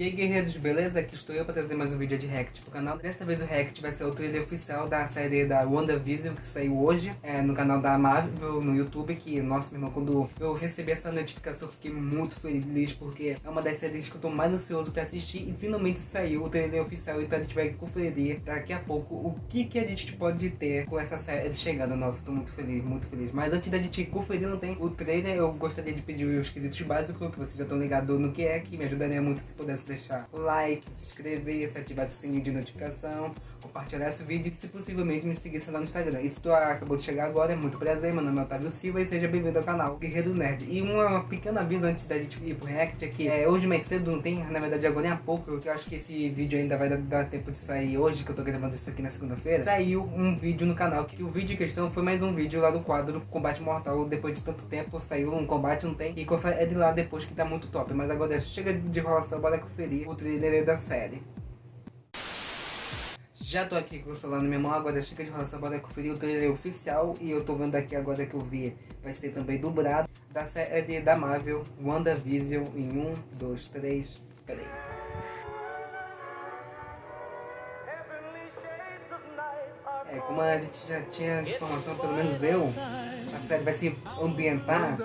E aí, guerreiros, beleza? Aqui estou eu para trazer mais um vídeo de react pro canal. Dessa vez o react vai ser o trailer oficial da série da WandaVision, que saiu hoje no canal da Marvel, no YouTube. Que, nossa, meu irmão, quando eu recebi essa notificação eu fiquei muito feliz, porque é uma das séries que eu tô mais ansioso para assistir e finalmente saiu o trailer oficial. Então a gente vai conferir daqui a pouco o que a gente pode ter com essa série chegando. Nossa, tô muito feliz, muito feliz. Mas antes da gente conferir o trailer, eu gostaria de pedir os quesitos básicos, que vocês já estão ligados no que me ajudaria muito se pudesse deixar o like, se inscrever, se ativar o sininho de notificação, compartilhar esse vídeo e, se possivelmente, me seguir lá no Instagram. E se tu acabou de chegar agora, é muito prazer, meu nome é Otávio Silva e seja bem-vindo ao canal Guerreiro Nerd. E uma pequena aviso antes da gente ir pro react aqui, hoje mais cedo, não tem, na verdade agora há pouco, que eu acho que esse vídeo ainda vai dar tempo de sair hoje, que eu tô gravando isso aqui na segunda-feira, saiu um vídeo no canal, que o vídeo em questão foi mais um vídeo lá do quadro Combate Mortal. Depois de tanto tempo saiu um combate, não tem, e confere de lá depois, que tá muito top. Mas agora chega de enrolação, bora conferir o trailer da série. Já tô aqui com o celular na minha mão, agora chega de enrolação, bora conferir o trailer oficial. E eu tô vendo aqui agora que eu vi, vai ser também dublado, da série da Marvel, WandaVision, em 1, 2, 3, peraí. Como a gente já tinha de informação, pelo menos eu, a série vai se ambientar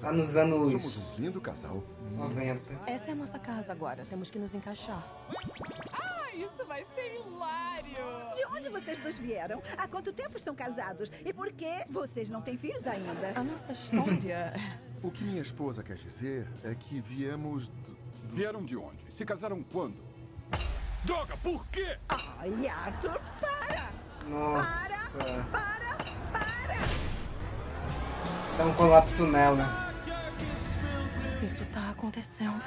lá nos anos Somos um lindo casal. 90. Essa é a nossa casa agora, temos que nos encaixar. Ah, isso vai ser hilário! De onde vocês dois vieram? Há quanto tempo estão casados? E por que vocês não têm filhos ainda? A nossa história... O que minha esposa quer dizer é que viemos Vieram de onde? Se casaram quando? Droga, por quê? Ai, Arthur, para! Nossa, Para! dá um colapso nela. Isso tá acontecendo.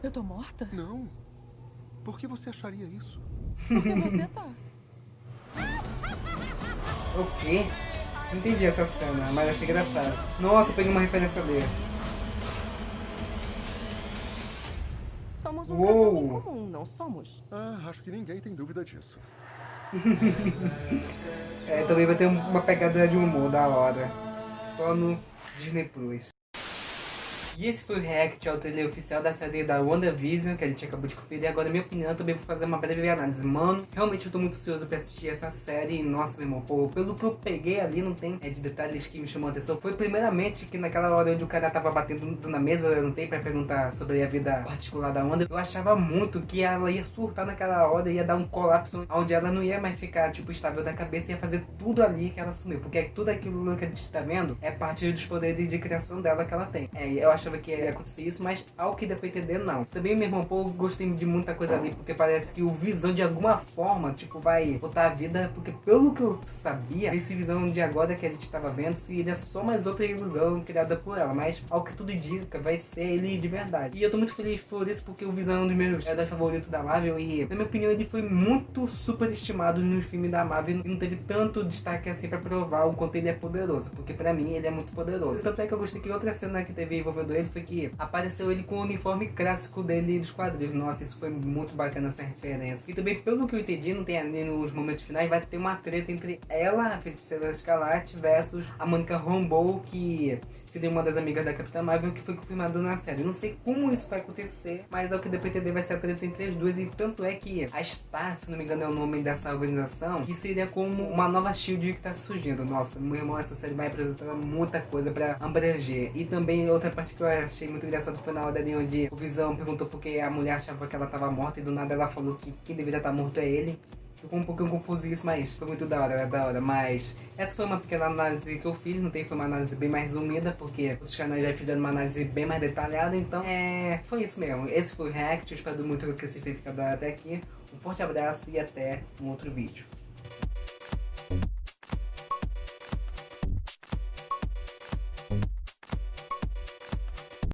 Eu tô morta? Não. Por que você acharia isso? Porque você tá. O quê? Não entendi essa cena, mas achei engraçado. Nossa, peguei uma referência dele. Somos um casal em comum, não somos? Acho que ninguém tem dúvida disso. Também vai ter uma pegada de humor da hora. Só no Disney Plus. E esse foi o react ao trailer oficial da série da WandaVision, que a gente acabou de conferir. E agora, minha opinião, também vou fazer uma breve análise. Mano, realmente eu tô muito ansioso pra assistir essa série. E, nossa, meu irmão, pô, pelo que eu peguei ali, não tem de detalhes que me chamou a atenção. Foi primeiramente que naquela hora onde o cara tava batendo na mesa, não tem, pra perguntar sobre a vida particular da Wanda, eu achava muito que ela ia surtar naquela hora, ia dar um colapso, onde ela não ia mais ficar, tipo, estável da cabeça, ia fazer tudo ali que ela assumiu. Porque tudo aquilo que a gente tá vendo é parte dos poderes de criação dela que ela tem. Eu achava que ia acontecer isso, mas ao que deu pra entender, não. Também, meu irmão, pô, eu gostei de muita coisa ali, porque parece que o Visão, de alguma forma, tipo, vai botar a vida, porque pelo que eu sabia, esse Visão de agora que a gente tava vendo, seria só mais outra ilusão criada por ela, mas ao que tudo indica, vai ser ele de verdade. E eu tô muito feliz por isso, porque o Visão é um dos meus heróis favoritos da Marvel, e na minha opinião ele foi muito superestimado nos filmes da Marvel, e não teve tanto destaque assim pra provar o quanto ele é poderoso, porque pra mim ele é muito poderoso. Tanto é que eu gostei que outra cena que teve envolvendo ele foi que apareceu ele com o uniforme clássico dele dos quadrinhos. Nossa, isso foi muito bacana, essa referência. E também, pelo que eu entendi, não tem ali nos momentos finais, vai ter uma treta entre ela, a Feiticeira Escarlate, versus a Monica Rambeau, que seria uma das amigas da Capitã Marvel, que foi confirmado na série. Eu não sei como isso vai acontecer, mas ao que deu pra entender, vai ser a treta entre as duas. E tanto é que a Star, se não me engano é o nome dessa organização, que seria como uma nova Shield que tá surgindo. Nossa, meu irmão, essa série vai apresentar muita coisa pra abranger. E também outra parte que eu achei muito engraçado foi na hora ali onde o Visão perguntou porque a mulher achava que ela tava morta, e do nada ela falou que quem deveria estar morto é ele. Ficou um pouquinho confuso isso, mas foi muito da hora, Mas essa foi uma pequena análise que eu fiz, não tem, foi uma análise bem mais resumida, porque os canais já fizeram uma análise bem mais detalhada, então foi isso mesmo. Esse foi o react, eu espero muito que vocês tenham ficado até aqui. Um forte abraço e até um outro vídeo.